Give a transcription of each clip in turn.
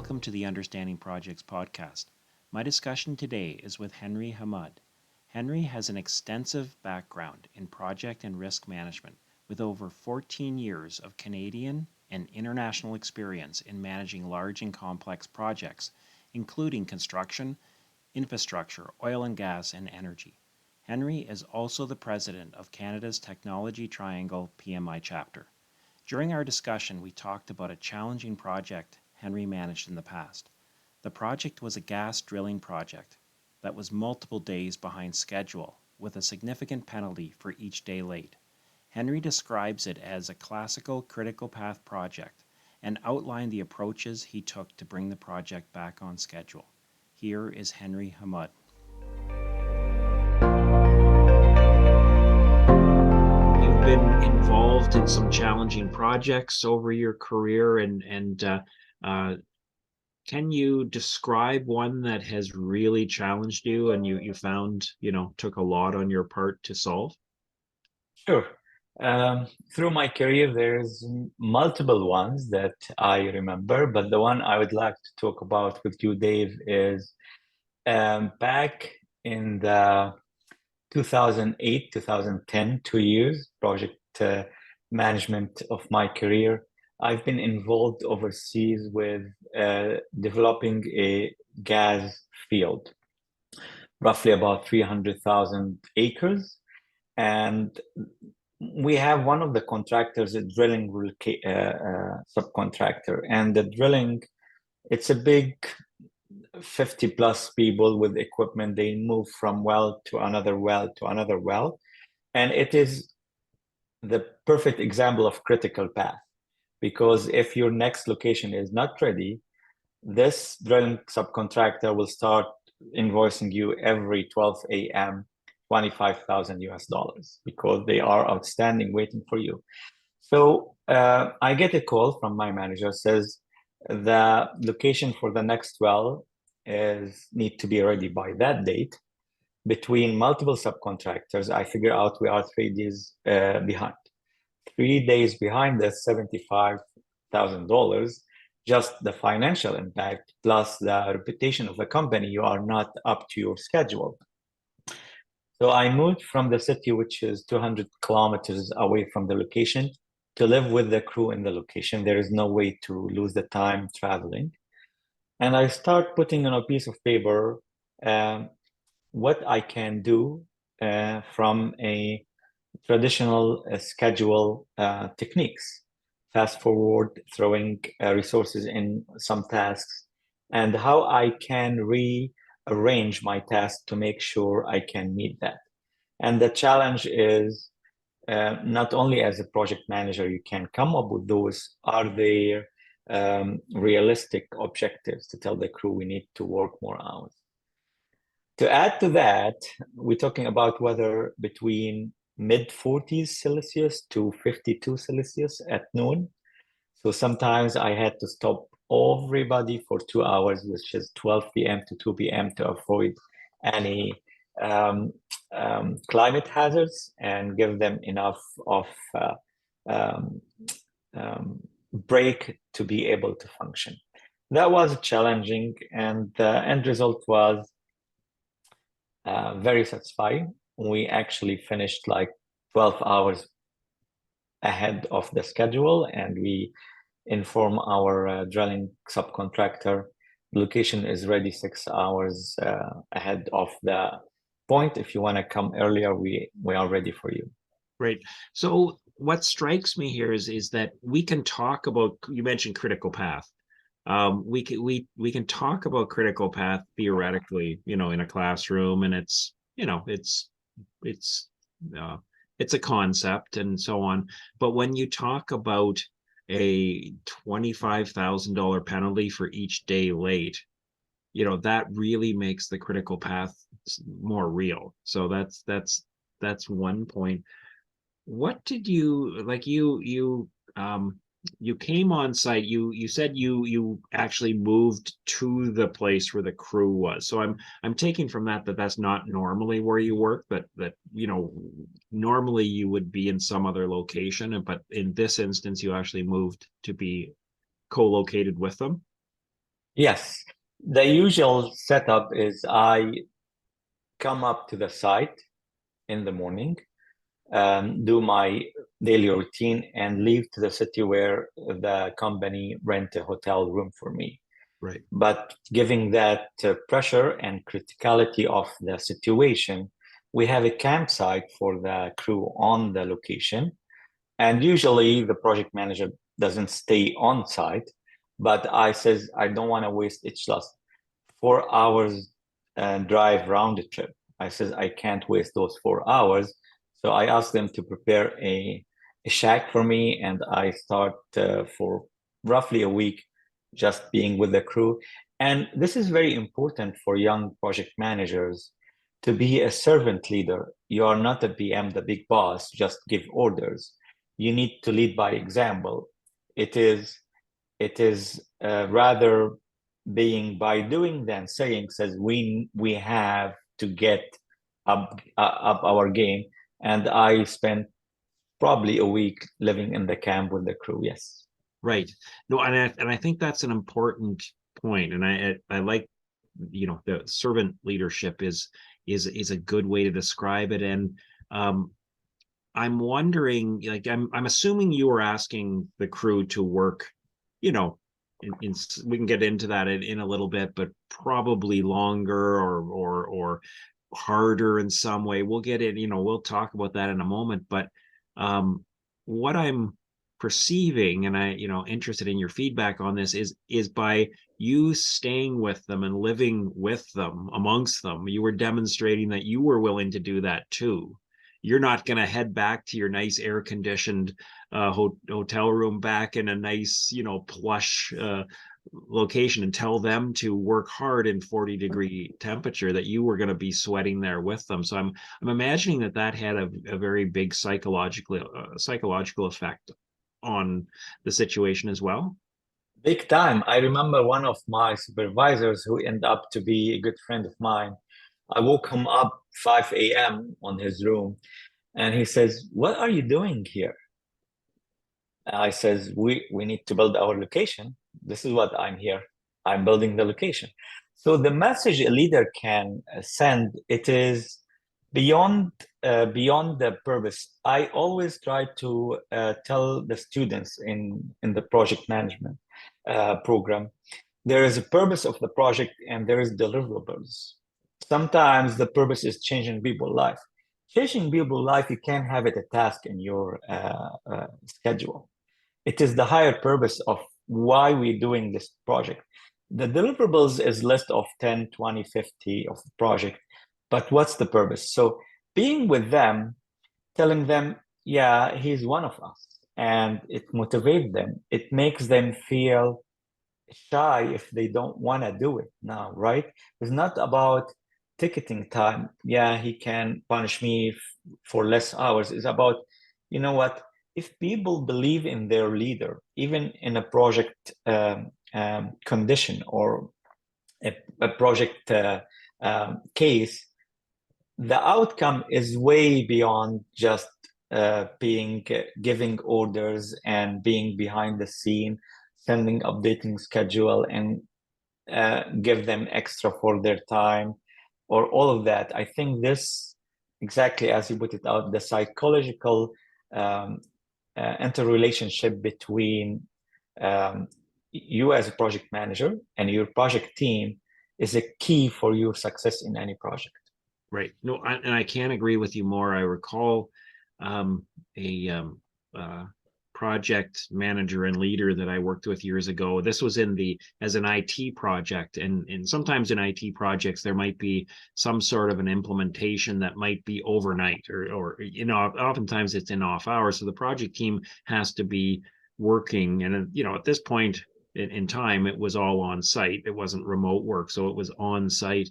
welcome to the Understanding Projects podcast. My discussion today is with Henry Hamud. Henry has an extensive background in project and risk management with over 14 years of Canadian and international experience in managing large and complex projects, including construction, infrastructure, oil and gas, and energy. Henry is also the president of Canada's Technology Triangle PMI chapter. During our discussion, we talked about a challenging project Henry managed in the past. The project was a gas drilling project that was multiple days behind schedule, with a significant penalty for each day late. Henry describes it as a classical critical path project and outlined the approaches he took to bring the project back on schedule. Here is Henry Hamud. You've been involved in some challenging projects over your career, and can you describe one that has really challenged you and you found, took a lot on your part to solve? Sure. Through my career, there's multiple ones that I remember, but the one I would like to talk about with you, Dave, is back in the 2008, 2010, 2 years project management of my career. I've been involved overseas with developing a gas field, roughly about 300,000 acres. And we have one of the contractors, a drilling subcontractor, and the drilling, it's a big 50 plus people with equipment. They move from well to another well to another well. And it is the perfect example of critical path, because if your next location is not ready, this drilling subcontractor will start invoicing you every 12 a.m. 25,000 US dollars because they are outstanding waiting for you. So I get a call from my manager, says the location for the next well need to be ready by that date. Between multiple subcontractors, I figure out we are 3 days behind. 3 days behind, that's $75,000. Just the financial impact plus the reputation of the company, you are not up to your schedule. So I moved from the city, which is 200 kilometers away from the location, to live with the crew in the location. There is no way to lose the time traveling. And I start putting on a piece of paper what I can do from a traditional schedule techniques, fast forward, throwing resources in some tasks, and how I can rearrange my task to make sure I can meet that. And the challenge is not only as a project manager, you can come up with those, are there realistic objectives to tell the crew we need to work more hours. To add to that, we're talking about weather between mid 40s Celsius to 52 Celsius at noon. So sometimes I had to stop everybody for 2 hours, which is 12 p.m. to 2 p.m. to avoid any climate hazards and give them enough of break to be able to function. That was challenging, and the end result was very satisfying. We actually finished like 12 hours ahead of the schedule, and we inform our drilling subcontractor the location is ready 6 hours ahead of the point. If you want to come earlier, we are ready for you. Great. So what strikes me here is that we can talk about, you mentioned critical path. We can talk about critical path theoretically, in a classroom, and it's a concept and so on. But when you talk about a $25,000 penalty for each day late, that really makes the critical path more real. So that's one point. What did you like? You came on site. You said you actually moved to the place where the crew was. So I'm taking from that that's not normally where you work. That normally you would be in some other location, but in this instance you actually moved to be co-located with them. Yes. The usual setup is I come up to the site in the morning, do my daily routine, and leave to the city where the company rent a hotel room for me. Right. But giving that pressure and criticality of the situation, we have a campsite for the crew on the location. And usually the project manager doesn't stay on site, but I says I don't want to waste it's just 4 hours drive round the trip. I says I can't waste those 4 hours. So I asked them to prepare a shack for me, and I start for roughly a week just being with the crew. And this is very important for young project managers to be a servant leader. You are not a PM, the big boss, just give orders. You need to lead by example. It is rather being by doing than saying. Says we have to get up our game. And I spent probably a week living in the camp with the crew. Yes. Right. No, and I think that's an important point. And I like, the servant leadership is a good way to describe it. And I'm wondering, like, I'm assuming you were asking the crew to work, we can get into that in a little bit, but probably longer or harder in some way. We'll get in, we'll talk about that in a moment. But what I'm perceiving, and interested in your feedback on this, is by you staying with them and living with them, amongst them, you were demonstrating that you were willing to do that too. You're not going to head back to your nice air conditioned hotel room back in a nice, plush location and tell them to work hard in 40-degree temperature, that you were going to be sweating there with them. So I'm imagining that had a very big psychological effect on the situation as well. Big time. I remember one of my supervisors who ended up to be a good friend of mine. I woke him up 5 a.m. on his room, and he says, "What are you doing here?" I says, "We need to build our location. This is what I'm here. I'm building the location." So the message a leader can send, it is beyond the purpose. I always try to tell the students in the project management program, there is a purpose of the project and there is deliverables. Sometimes the purpose is changing people's life. Changing people's life, you can't have it a task in your schedule. It is the higher purpose of why we're doing this project. The deliverables is list of 10, 20, 50 of the project, but what's the purpose? So being with them, telling them, yeah, he's one of us, and it motivates them. It makes them feel shy if they don't want to do it now, right? It's not about ticketing time. Yeah, he can punish me for less hours. It's about, you know what? If people believe in their leader, even in a project condition or a project case, the outcome is way beyond just being giving orders and being behind the scene, sending updating schedule and give them extra for their time or all of that. I think this, exactly as you put it out, the psychological interrelationship between you as a project manager and your project team is a key for your success in any project. Right. No, and I can't agree with you more. I recall a project manager and leader that I worked with years ago. This was as an IT project, and sometimes in IT projects there might be some sort of an implementation that might be overnight, or oftentimes it's in off hours. So the project team has to be working, and at this point in time, it was all on site. It wasn't remote work, so it was on site.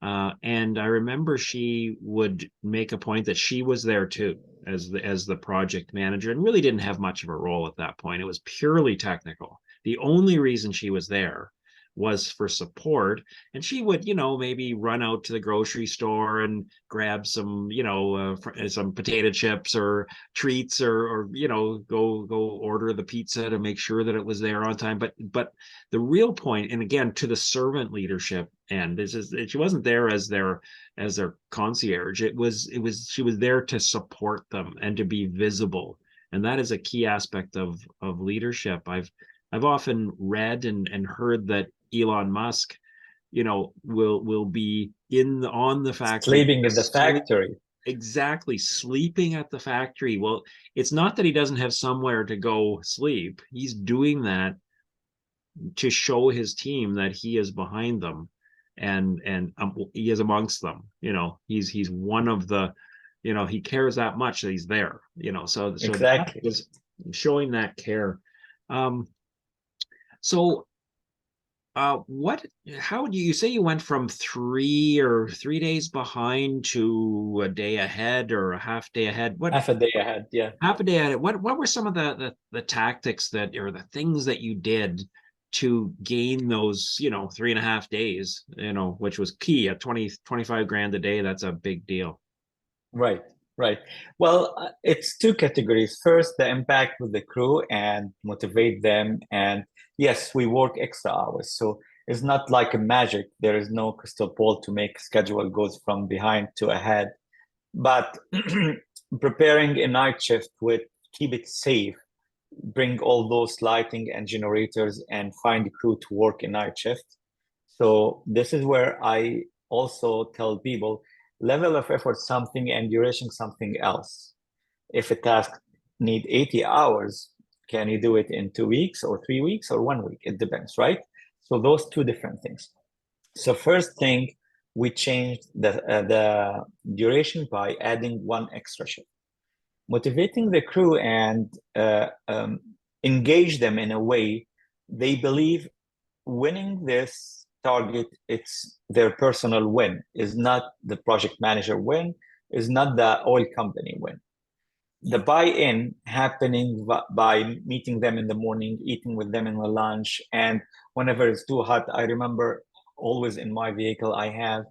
And I remember she would make a point that she was there too as the project manager, and really didn't have much of a role at that point. It was purely technical. The only reason she was there was for support. And she would, maybe run out to the grocery store and grab some, some potato chips or treats, or go order the pizza to make sure that it was there on time. But the real point, and again, to the servant leadership, and this is, she wasn't there as their concierge. She was there to support them and to be visible. And that is a key aspect of leadership. I've often read and heard that Elon Musk, will be on the factory, Sleeping in the factory. exactly, sleeping at the factory. Well, it's not that he doesn't have somewhere to go sleep. He's doing that to show his team that he is behind them, and he is amongst them. He's one of the, he cares that much that he's there. So that Exactly. is showing that care. Um, so what, how do you say you went from 3 days behind to a day ahead or a half day ahead? What, Half a day ahead, yeah. half a day ahead? What were some of the tactics that, or the things that you did to gain those, 3.5 days, which was key at 25 grand a day? That's a big deal. Right, right. Well, it's two categories. First, the impact with the crew and motivate them. And yes, we work extra hours. So it's not like a magic. There is no crystal ball to make schedule goes from behind to ahead. But preparing a night shift with keep it safe, bring all those lighting and generators and find crew to work a night shift. So this is where I also tell people level of effort something and duration something else. If a task need 80 hours, can you do it in 2 weeks or 3 weeks or 1 week? It depends, right? So those two different things. So first thing, we changed the duration by adding one extra shift, motivating the crew and engage them in a way they believe winning this target, it's their personal win, is not the project manager win, is not the oil company win. The buy-in happening by meeting them in the morning, eating with them in the lunch, and whenever it's too hot, I remember always in my vehicle, I have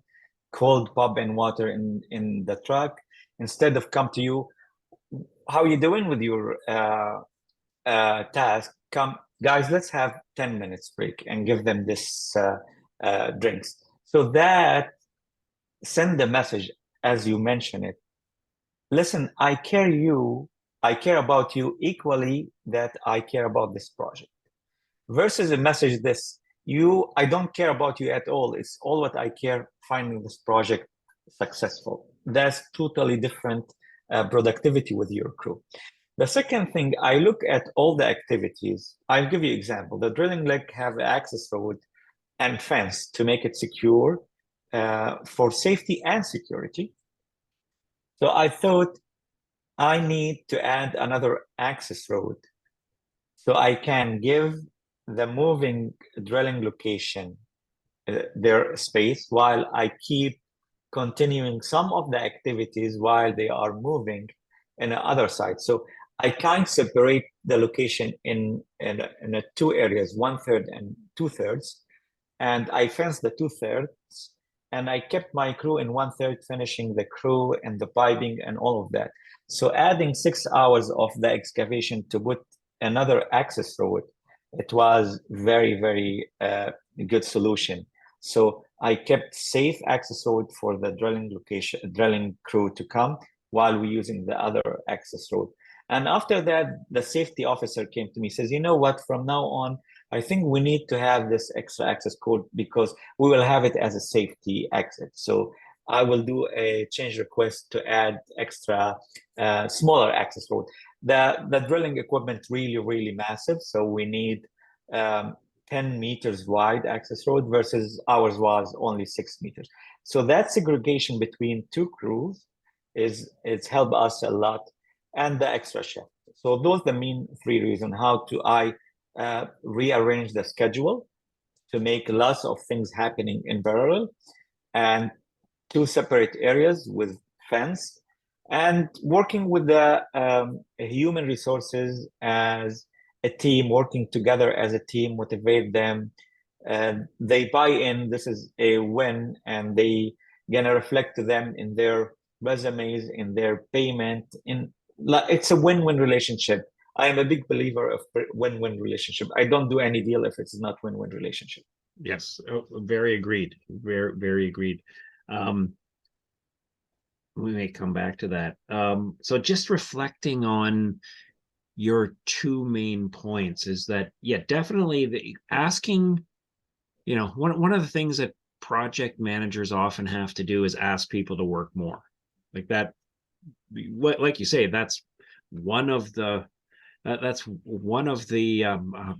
cold pop and water in the truck. Instead of come to you, how are you doing with your task? Come, guys, let's have 10 minutes break and give them this drinks. So that send the message, as you mentioned it. Listen, I care about you equally that I care about this project. Versus a message this, I don't care about you at all. It's all what I care finding this project successful. That's totally different productivity with your crew. The second thing, I look at all the activities. I'll give you an example. The drilling leg have access road and fence to make it secure for safety and security. So I thought I need to add another access road so I can give the moving drilling location their space while I keep continuing some of the activities while they are moving in the other side. So I can't separate the location in two areas, 1/3 and 2/3. And I fenced the 2/3 and I kept my crew in 1/3 finishing the crew and the piping and all of that. So adding 6 hours of the excavation to put another access road, it was very, very good solution. So I kept safe access road for the drilling crew to come while we're using the other access road. And after that, the safety officer came to me, says, you know what, from now on, I think we need to have this extra access code because we will have it as a safety exit. So I will do a change request to add extra smaller access road. The drilling equipment really, really massive. So we need 10 meters wide access road versus ours was only 6 meters. So that segregation between two crews it's helped us a lot, and the extra shift. So those are the main three reasons how to I rearrange the schedule to make lots of things happening in parallel, and two separate areas with fence, and working with the human resources as a team, working together as a team, motivate them, they buy in, this is a win, and they gonna reflect to them in their resumes, in their payment. It's a win-win relationship. I am a big believer of win-win relationship. I don't do any deal if it's not win-win relationship. Yes, very agreed. Very agreed. We may come back to that. So just reflecting on your two main points is that, yeah, definitely asking, one of the things that project managers often have to do is ask people to work more. Like that, like you say, that's one of the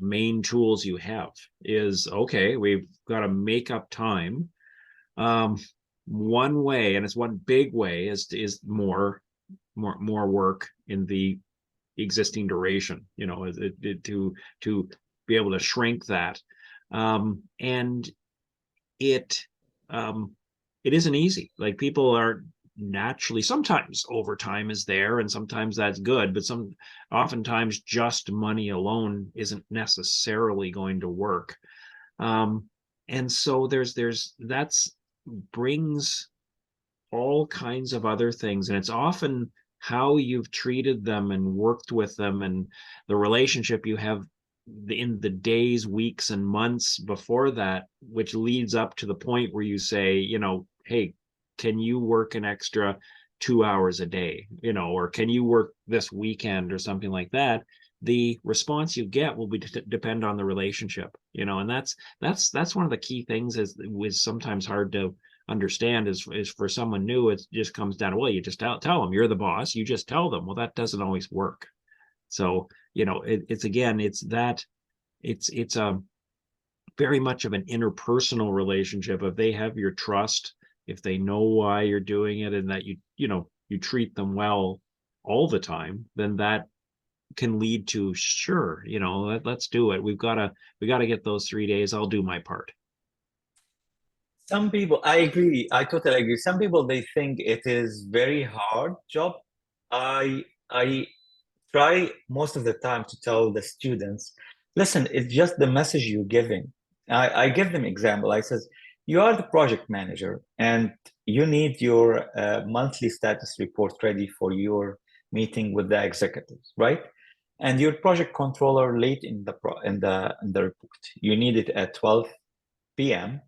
main tools you have is, okay, we've got to make up time. One way, and it's one big way, is more work in the existing duration, to be able to shrink that. And it it isn't easy. Like, people are naturally, sometimes overtime is there and sometimes that's good, but oftentimes just money alone isn't necessarily going to work. And so that's brings all kinds of other things, and it's often how you've treated them and worked with them and the relationship you have in the days, weeks, and months before that, which leads up to the point where you say, hey, can you work an extra 2 hours a day, or can you work this weekend or something like that. The response you get will depend on the relationship, and that's one of the key things is sometimes hard to understand is for someone new. It just comes down to, well, you just tell them you're the boss, you just tell them. Well, that doesn't always work. So, it's a very much of an interpersonal relationship. If they have your trust, if they know why you're doing it, and that you treat them well all the time, then that can lead to, sure, let's do it. We got to get those 3 days. I'll do my part. Some people, I agree. I totally agree. Some people, they think it is very hard job. I try most of the time to tell the students, listen, it's just the message you're giving. I give them example. I says, you are the project manager and you need your monthly status report ready for your meeting with the executives, right? And your project controller late in the report. You need it at 12 p.m.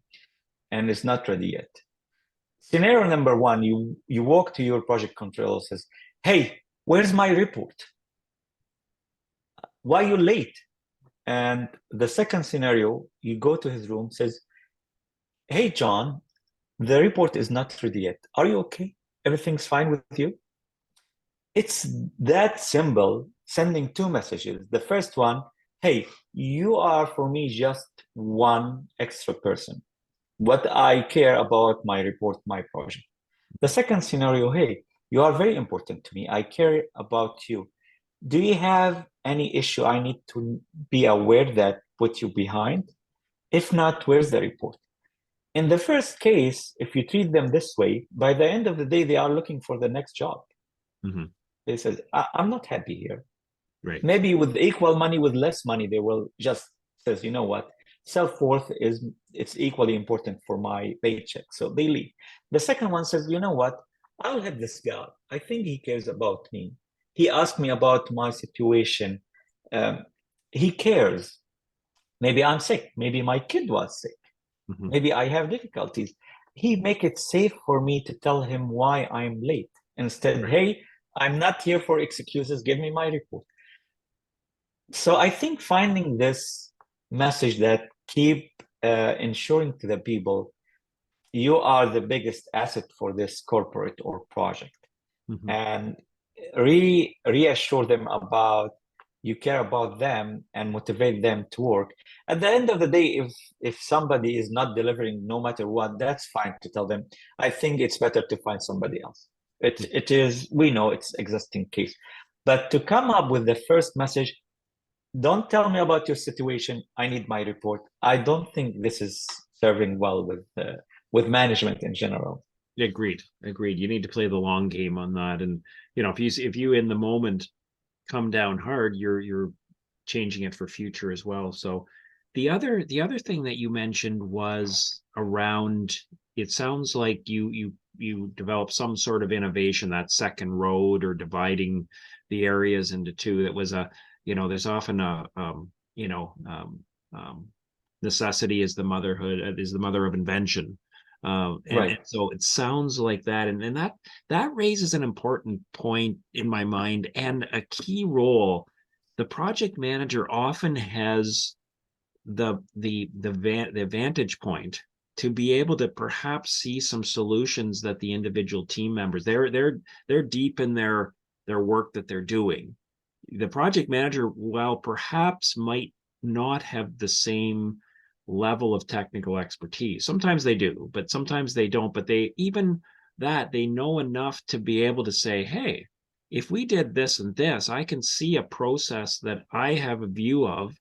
and it's not ready yet. Scenario number one, you walk to your project controller, says, hey, where's my report? Why are you late? And the second scenario, you go to his room, says, hey, John, the report is not ready yet. Are you okay? Everything's fine with you? It's that simple, sending two messages. The first one, hey, you are for me just one extra person. What I care about my report, my project. The second scenario, hey, you are very important to me. I care about you. Do you have any issue I need to be aware that put you behind? If not, where's the report? In the first case, if you treat them this way, by the end of the day, they are looking for the next job. Mm-hmm. They said, I'm not happy here. Right. Maybe with equal money, with less money, they will just says, you know what? Self-worth it's equally important for my paycheck. So they leave. The second one says, you know what? I'll have this guy. I think he cares about me. He asked me about my situation. He cares. Maybe I'm sick. Maybe my kid was sick. Mm-hmm. Maybe I have difficulties. He make it safe for me to tell him why I'm late. Instead, Right. hey, I'm not here for excuses. Give me my report. So I think finding this message that keep ensuring to the people you are the biggest asset for this corporate or project, Mm-hmm. and really reassure them about you care about them and motivate them to work. At the end of the day, if somebody is not delivering no matter what, that's fine to tell them, I think it's better to find somebody else. It is, we know it's existing case, but to come up with the first message, don't tell me about your situation, I need my report. I don't think this is serving well with management in general. Agreed. You need to play the long game on that. And if you in the moment come down hard, you're changing it for future as well. So the other thing that you mentioned was around, it sounds like you developed some sort of innovation, that second road or dividing the areas into two. That was there's often a um, necessity is the motherhood is the mother of invention. And Right. so it sounds like that, and that raises an important point in my mind, and a key role. The project manager often has the vantage point to be able to perhaps see some solutions that the individual team members, they're deep in their work that they're doing. The project manager, while perhaps might not have the same level of technical expertise, sometimes they do, but sometimes they don't. But they, even that, they know enough to be able to say, hey, if we did this and this, I can see a process that I have a view of,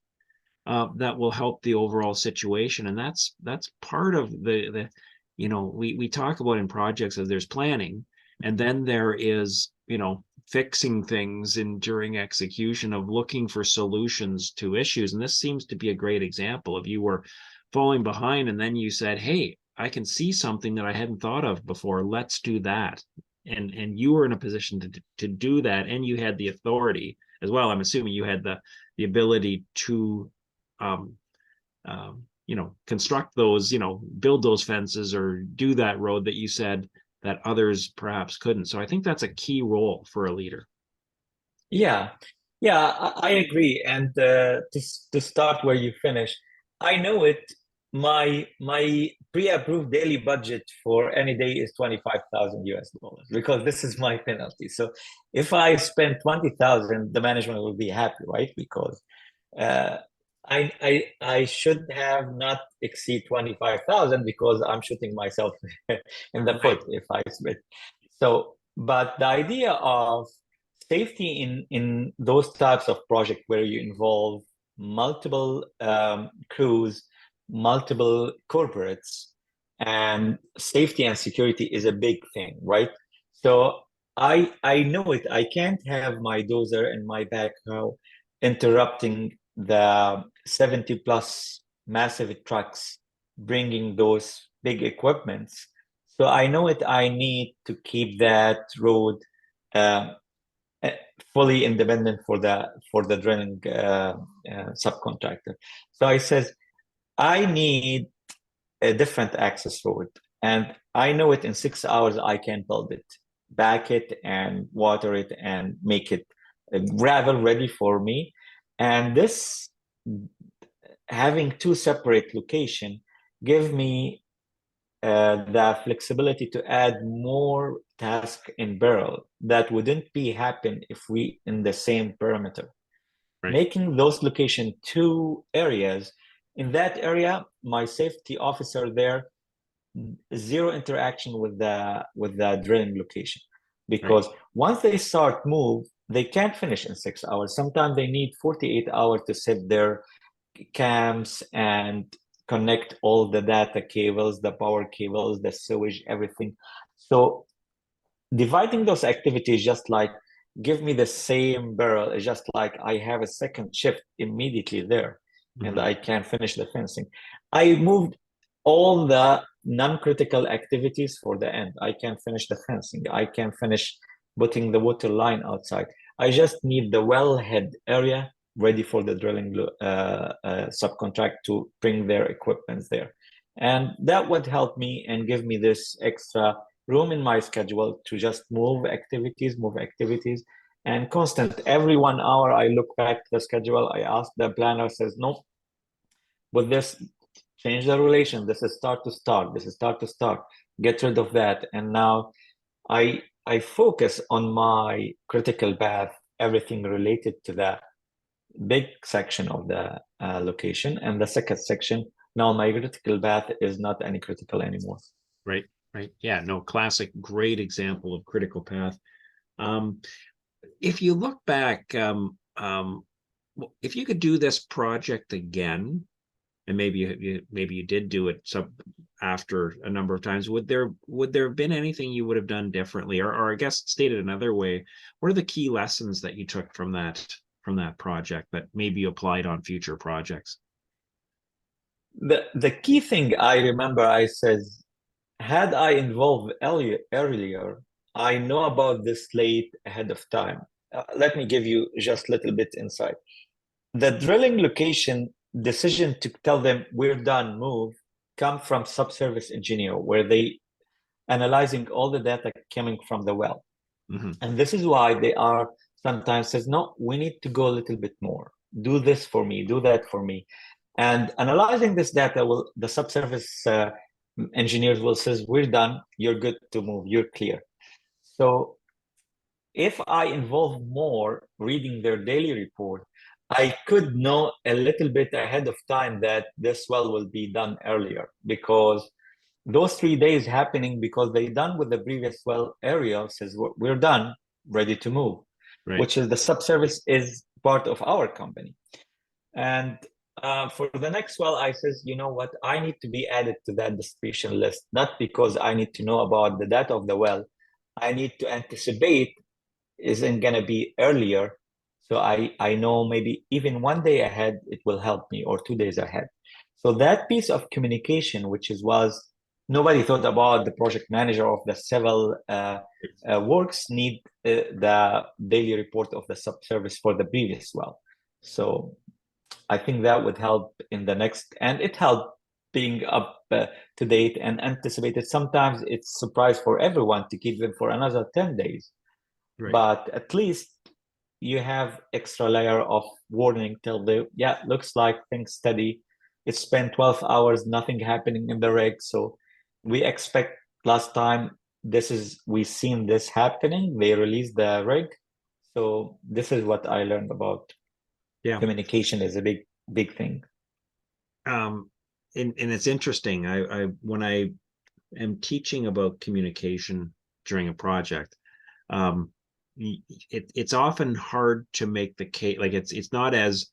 that will help the overall situation. And that's part of the we talk about in projects as there's planning, and then there is fixing things in during execution, of looking for solutions to issues. And this seems to be a great example of, you were falling behind, and then you said, hey, I can see something that I hadn't thought of before, let's do that. And you were in a position to do that, and you had the authority as well. I'm assuming you had the ability to um, construct those, build those fences or do that road that you said that others perhaps couldn't. So I think that's a key role for a leader. Yeah, yeah, I agree. And to start where you finish, I know it. My pre-approved daily budget for any day is 25,000 US dollars because this is my penalty. So if I spend 20,000, the management will be happy, right? Because uh, I should have not exceed 25,000 because I'm shooting myself in the Right. foot if I spend. So, but the idea of safety in those types of project where you involve multiple crews, multiple corporates, and safety and security is a big thing, right? So I know it. I can't have my dozer and my backhoe interrupting the 70 plus massive trucks bringing those big equipments. So I know it. I need to keep that road um, uh, fully independent for the drilling subcontractor. So I says I need a different access road, and I know it in 6 hours I can build it, back it, and water it, and make it gravel ready for me. And this having two separate location give me the flexibility to add more task in barrel that wouldn't be happen if we in the same perimeter. Right. Making those location two areas. In that area, my safety officer there, zero interaction with the drilling location. Right. Because once they start move, they can't finish in 6 hours. Sometimes they need 48 hours to set their cams and connect all the data cables, the power cables, the sewage, everything. So dividing those activities, just like give me the same barrel, it's just like I have a second shift immediately there and Mhm. I can finish the fencing. I moved all the non-critical activities for the end. I can finish the fencing. I can finish putting the water line outside. I just need the wellhead area ready for the drilling subcontract to bring their equipment there. And that would help me and give me this extra room in my schedule to just move activities, and constant. Every 1 hour, I look back to the schedule. I ask the planner, says, no, with this, change the relation. This is start to start. This is start to start. Get rid of that. And now I focus on my critical path, everything related to that big section of the location. And the second section, now my critical path is not any critical anymore. Right. Right. Yeah. No, classic, great example of critical path. Um, if you look back, if you could do this project again, and maybe you did do it some after a number of times, would there have been anything you would have done differently, or I guess stated another way, what are the key lessons that you took from that project that maybe you applied on future projects? The key thing I remember, I says, had I involved earlier, I know about this late ahead of time. Let me give you just a little bit insight. The drilling location decision to tell them we're done, move, come from subsurface engineer, where they analyzing all the data coming from the well. Mm-hmm. And this is why they are sometimes says, no, we need to go a little bit more. Do this for me, do that for me. And analyzing this data, will the subsurface engineers will says, we're done, you're good to move, you're clear. So if I involve more reading their daily report, I could know a little bit ahead of time that this well will be done earlier, because those 3 days happening because they done with the previous well area says we're done, ready to move, Right. which is the subservice is part of our company. And for the next well, I says, you know what, I need to be added to that distribution list, not because I need to know about the data of the well. I need to anticipate isn't going to be earlier. So I know maybe even 1 day ahead, it will help me, or 2 days ahead. So that piece of communication, which is was nobody thought about, the project manager of the civil works need the daily report of the subservice for the previous well. So I think that would help in the next, and it helped being up to date and anticipated. Sometimes it's surprise for everyone to keep them for another 10 days, Right. but at least you have extra layer of warning till the, yeah, looks like things steady. It's spent 12 hours, nothing happening in the rig. So we expect last time this is, we seen this happening, they released the rig. So this is what I learned about Yeah. communication is a big thing. Um, and it's interesting. I when I am teaching about communication during a project, um, it's often hard to make the case. Like it's not as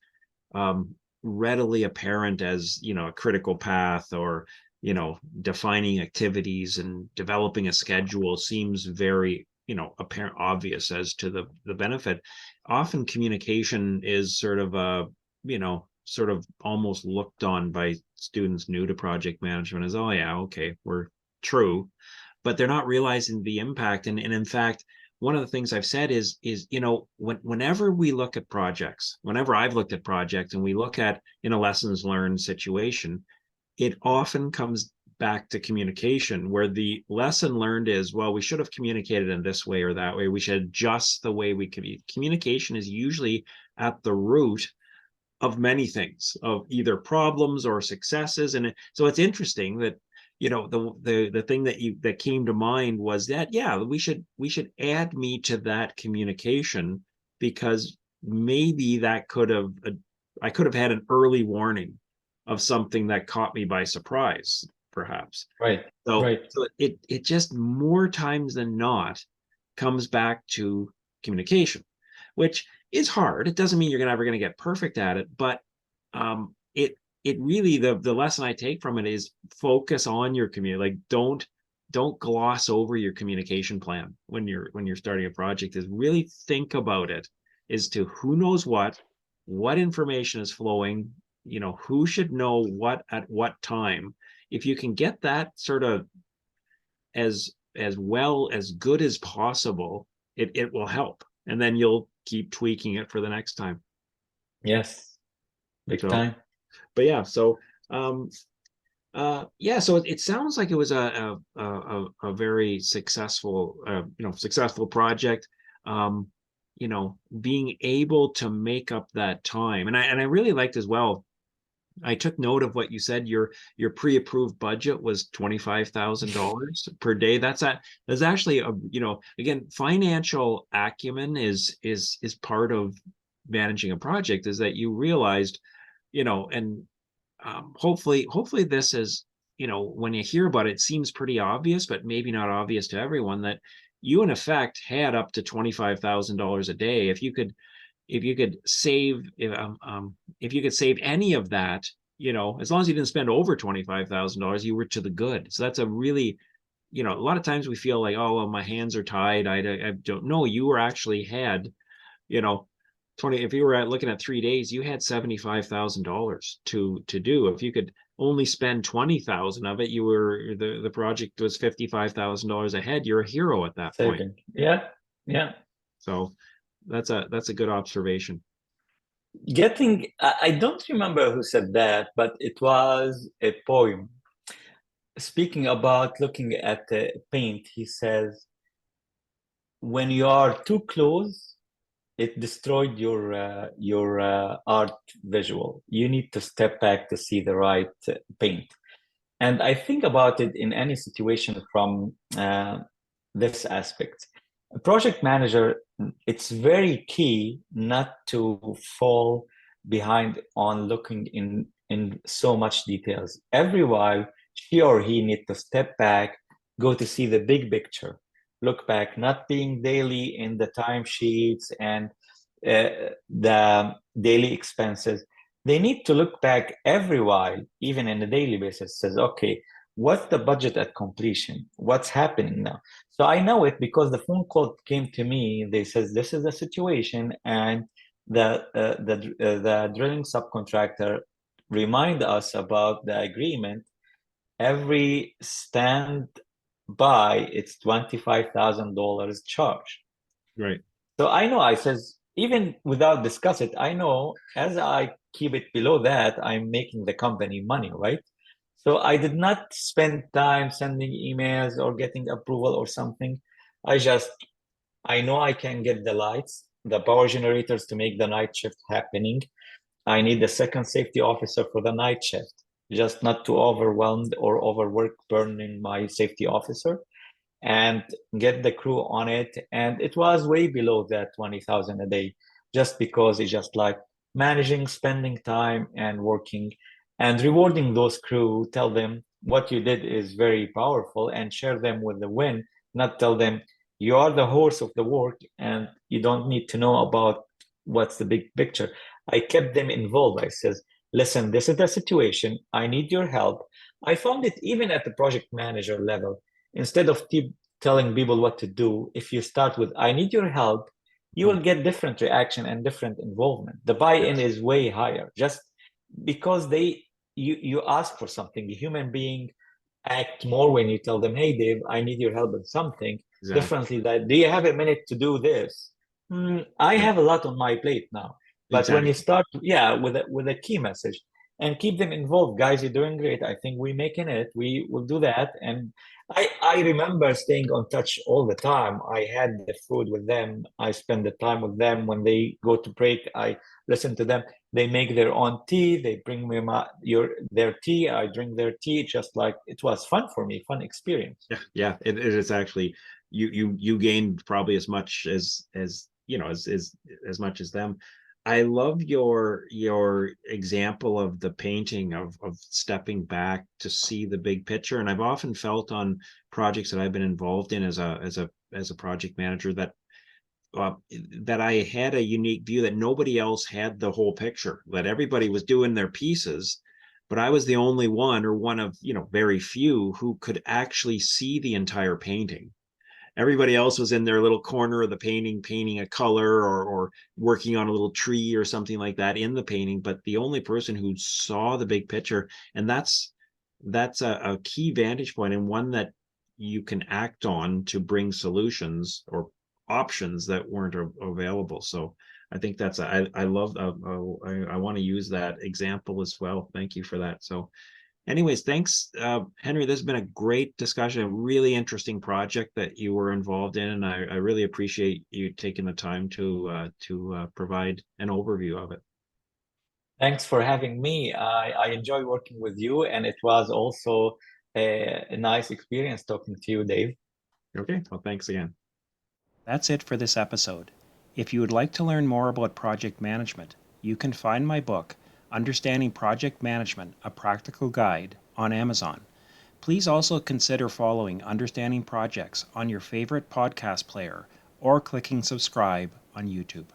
readily apparent as a critical path, or defining activities and developing a schedule seems very apparent, obvious as to the benefit. Often communication is sort of a sort of almost looked on by students new to project management as, oh yeah, okay, we're true, but they're not realizing the impact. And in fact, one of the things I've said is whenever we look at projects, whenever I've looked at projects and we look at in a lessons learned situation, it often comes back to communication, where the lesson learned is, well, we should have communicated in this way or that way. We should adjust the way we communicate. Communication is usually at the root of many things, of either problems or successes. And so it's interesting that the thing that came to mind was that, yeah, we should add me to that communication, because maybe that could have I could have had an early warning of something that caught me by surprise, perhaps. Right, so right, so it just more times than not comes back to communication, which is hard. It doesn't mean you're ever going to get perfect at it, but it really, the lesson I take from it is focus on your community. Like don't gloss over your communication plan when you're starting a project. Is really think about it as to who knows what information is flowing, who should know what at what time. If you can get that sort of as well as good as possible, it will help, and then you'll keep tweaking it for the next time. yes, big So, time. but yeah, so um yeah, so it sounds like it was a very successful successful project. Being able to make up that time, and I really liked as well, I took note of what you said. Your pre-approved budget was $25,000 per day. That's actually again, financial acumen is part of managing a project, is that you realized, and hopefully this is, when you hear about it, it seems pretty obvious, but maybe not obvious to everyone, that you in effect had up to $25,000 a day. If you could save if you could save any of that, as long as you didn't spend over $25,000, you were to the good. So that's a really, a lot of times we feel like, oh well, my hands are tied, I don't know. You were actually had, you know 20, if you were looking at 3 days, you had $75,000 to do. If you could only spend 20,000 of it, the project was $55,000 ahead. You're a hero at that point. Saving. Yeah, yeah. So that's a good observation. I don't remember who said that, but it was a poem. Speaking about looking at the paint, he says, when you are too close, it destroyed your art visual. You need to step back to see the right paint. And I think about it in any situation from this aspect. A project manager, it's very key not to fall behind on looking in so much details. Every while, she or he need to step back, go to see the big picture, look back, not being daily in the timesheets and the daily expenses. They need to look back every while, even in a daily basis, says, okay, what's the budget at completion? What's happening now? So I know it because the phone call came to me. They says this is the situation, and the drilling subcontractor remind us about the agreement. Every stand by, it's $25,000 charge. Right. So I know, I says, even without discuss it, I know as I keep it below that, I'm making the company money, right? So I did not spend time sending emails or getting approval or something. I know I can get the lights, the power generators to make the night shift happening. I need the second safety officer for the night shift, just not to overwhelmed or overwork burning my safety officer and get the crew on it. And it was way below that 20,000 a day, just because it's just like managing, spending time and working and rewarding those crew. Tell them what you did is very powerful and share them with the win, not tell them you are the horse of the work and you don't need to know about what's the big picture. I kept them involved. I says, listen, this is the situation. I need your help. I found it even at the project manager level. Instead of telling people what to do, if you start with, I need your help, you will get different reaction and different involvement. The buy-in Yes. is way higher just because you ask for something. A human being act more when you tell them, hey, Dave, I need your help with something Exactly. differently. That, do you have a minute to do this? I Yeah. have a lot on my plate now. But when you Exactly. start, yeah, with a key message and keep them involved, guys, you're doing great. I think we're making it. We will do that. And I remember staying on touch all the time. I had the food with them. I spend the time with them. When they go to break, I listen to them. They make their own tea. They bring me their tea. I drink their tea. Just like it was fun for me, fun experience. Yeah. Yeah. It is actually, you gained probably as much as much as them. I love your example of the painting of stepping back to see the big picture. And I've often felt on projects that I've been involved in as a project manager uh, that I had a unique view that nobody else had the whole picture, that everybody was doing their pieces, but I was the only one, or one of, very few who could actually see the entire painting. Everybody else was in their little corner of the painting, painting a color, or working on a little tree or something like that in the painting. But the only person who saw the big picture, and that's a key vantage point, and one that you can act on to bring solutions or options that weren't available. So I think I love, I want to use that example as well. Thank you for that. So anyways, thanks, Henry. This has been a great discussion, a really interesting project that you were involved in, and I really appreciate you taking the time to provide an overview of it. Thanks for having me. I enjoy working with you, and it was also a nice experience talking to you, Dave. Okay, well, thanks again. That's it for this episode. If you would like to learn more about project management, you can find my book, Understanding Project Management, A Practical Guide, on Amazon. Please also consider following Understanding Projects on your favorite podcast player or clicking subscribe on YouTube.